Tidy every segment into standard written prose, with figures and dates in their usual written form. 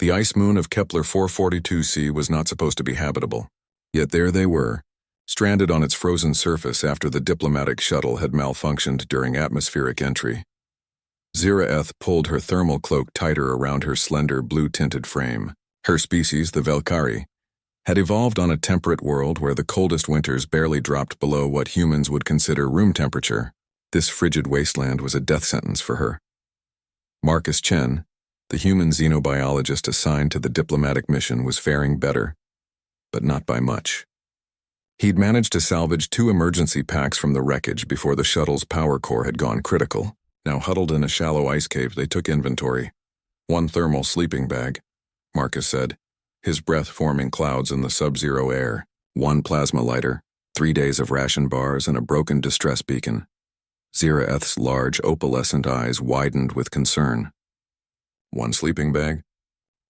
The ice moon of Kepler 442c was not supposed to be habitable. Yet there they were, stranded on its frozen surface after the diplomatic shuttle had malfunctioned during atmospheric entry. Ziraeth pulled her thermal cloak tighter around her slender blue-tinted frame. Her species, the Velkari, had evolved on a temperate world where the coldest winters barely dropped below what humans would consider room temperature. This frigid wasteland was a death sentence for her. Marcus Chen, the human xenobiologist assigned to the diplomatic mission, was faring better, but not by much. He'd managed to salvage 2 emergency packs from the wreckage before the shuttle's power core had gone critical. Now huddled in a shallow ice cave, they took inventory. 1 thermal sleeping bag, Marcus said, his breath forming clouds in the sub-zero air. 1 plasma lighter, 3 days of ration bars, and a broken distress beacon. Ziraeth's large opalescent eyes widened with concern. 1 sleeping bag?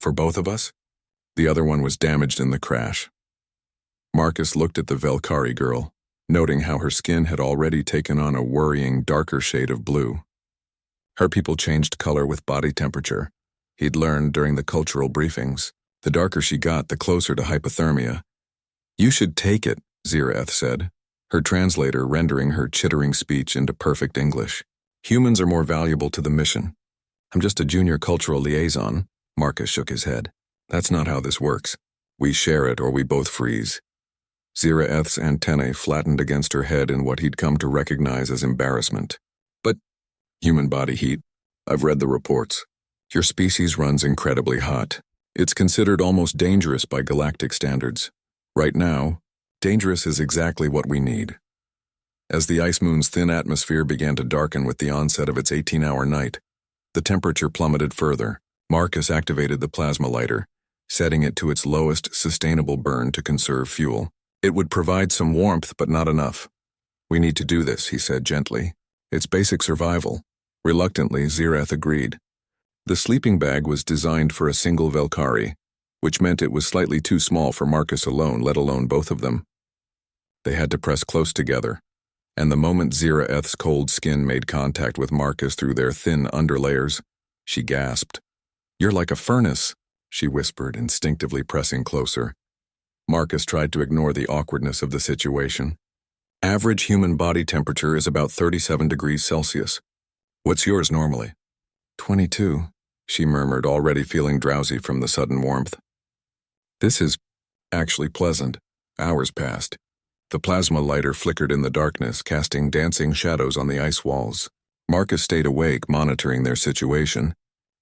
For both of us? The other one was damaged in the crash. Marcus looked at the Velkari girl, noting how her skin had already taken on a worrying darker shade of blue. Her people changed color with body temperature. He'd learned during the cultural briefings. The darker she got, the closer to hypothermia. "You should take it," Ziraeth said, her translator rendering her chittering speech into perfect English. "Humans are more valuable to the mission." "I'm just a junior cultural liaison," Marcus shook his head. "That's not how this works. We share it or we both freeze." Ziraeth's antennae flattened against her head in what he'd come to recognize as embarrassment. "But human body heat. I've read the reports. Your species runs incredibly hot. It's considered almost dangerous by galactic standards. Right now, dangerous is exactly what we need." As the ice moon's thin atmosphere began to darken with the onset of its 18-hour night, the temperature plummeted further. Marcus activated the plasma lighter, setting it to its lowest sustainable burn to conserve fuel. It would provide some warmth, but not enough. "We need to do this," he said gently. "It's basic survival." Reluctantly, Ziraeth agreed. The sleeping bag was designed for a single Velkari, which meant it was slightly too small for Marcus alone, let alone both of them. They had to press close together, and the moment Ziraeth's cold skin made contact with Marcus through their thin underlayers, she gasped. "You're like a furnace," she whispered, instinctively pressing closer. Marcus tried to ignore the awkwardness of the situation. "Average human body temperature is about 37 degrees Celsius. What's yours normally?" 22, she murmured, already feeling drowsy from the sudden warmth. "This is actually pleasant." Hours passed. The plasma lighter flickered in the darkness, casting dancing shadows on the ice walls. Marcus stayed awake, monitoring their situation,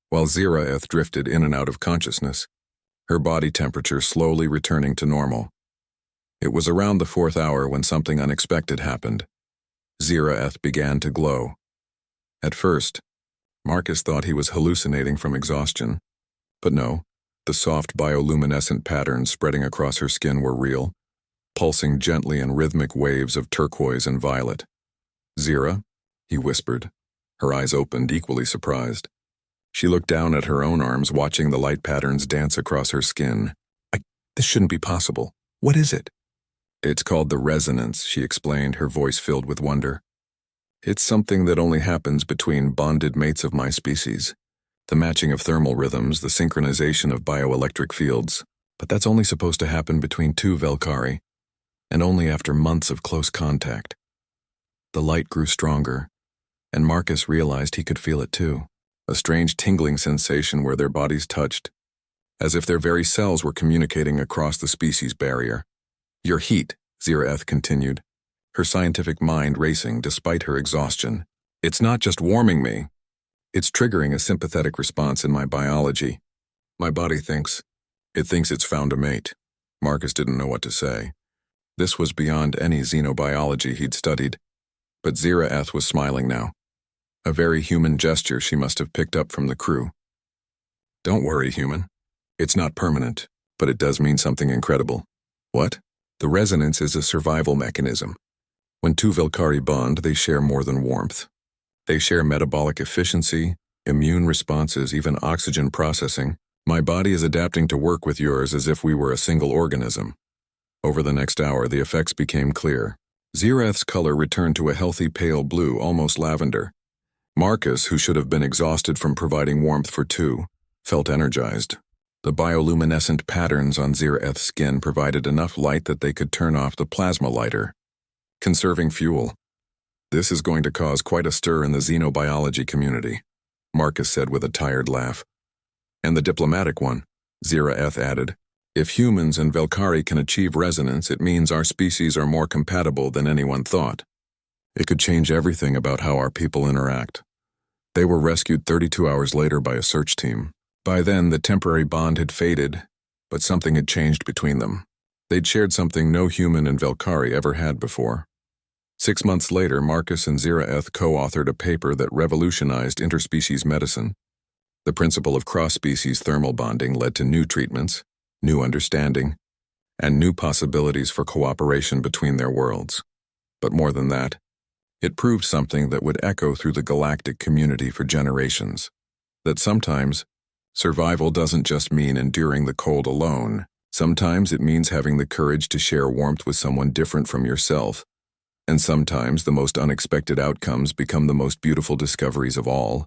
while Ziraeth drifted in and out of consciousness, her body temperature slowly returning to normal. It was around the 4th hour when something unexpected happened. Ziraeth began to glow. At first, Marcus thought he was hallucinating from exhaustion. But no, the soft bioluminescent patterns spreading across her skin were real, pulsing gently in rhythmic waves of turquoise and violet. "Zira?" he whispered, her eyes opened, equally surprised. She looked down at her own arms, watching the light patterns dance across her skin. This shouldn't be possible. What is it?" "It's called the resonance," she explained, her voice filled with wonder. "It's something that only happens between bonded mates of my species. The matching of thermal rhythms, the synchronization of bioelectric fields. But that's only supposed to happen between 2 Velkari, and only after months of close contact." The light grew stronger, and Marcus realized he could feel it too. A strange tingling sensation where their bodies touched, as if their very cells were communicating across the species barrier. "Your heat," Ziraeth continued, her scientific mind racing despite her exhaustion. "It's not just warming me. It's triggering a sympathetic response in my biology. My body thinks it's found a mate." Marcus didn't know what to say. This was beyond any xenobiology he'd studied, but Ziraeth was smiling now. A very human gesture she must have picked up from the crew. "Don't worry, human. It's not permanent, but it does mean something incredible." "What?" "The resonance is a survival mechanism. When 2 Velkari bond, they share more than warmth. They share metabolic efficiency, immune responses, even oxygen processing. My body is adapting to work with yours as if we were a single organism." Over the next hour, the effects became clear. Ziraeth's color returned to a healthy pale blue, almost lavender. Marcus, who should have been exhausted from providing warmth for 2, felt energized. The bioluminescent patterns on Ziraeth's skin provided enough light that they could turn off the plasma lighter, conserving fuel. This is going to cause quite a stir in the xenobiology community, Marcus said with a tired laugh. And the diplomatic one, Ziraeth added. If humans and Velkari can achieve resonance, it means our species are more compatible than anyone thought. It could change everything about how our people interact. They were rescued 32 hours later by a search team. By then, the temporary bond had faded, but something had changed between them. They'd shared something no human in Velkari ever had before. 6 months later, Marcus and Ziraeth co-authored a paper that revolutionized interspecies medicine. The principle of cross-species thermal bonding led to new treatments, new understanding, and new possibilities for cooperation between their worlds. But more than that, it proved something that would echo through the galactic community for generations. That sometimes, survival doesn't just mean enduring the cold alone. Sometimes it means having the courage to share warmth with someone different from yourself. And sometimes the most unexpected outcomes become the most beautiful discoveries of all.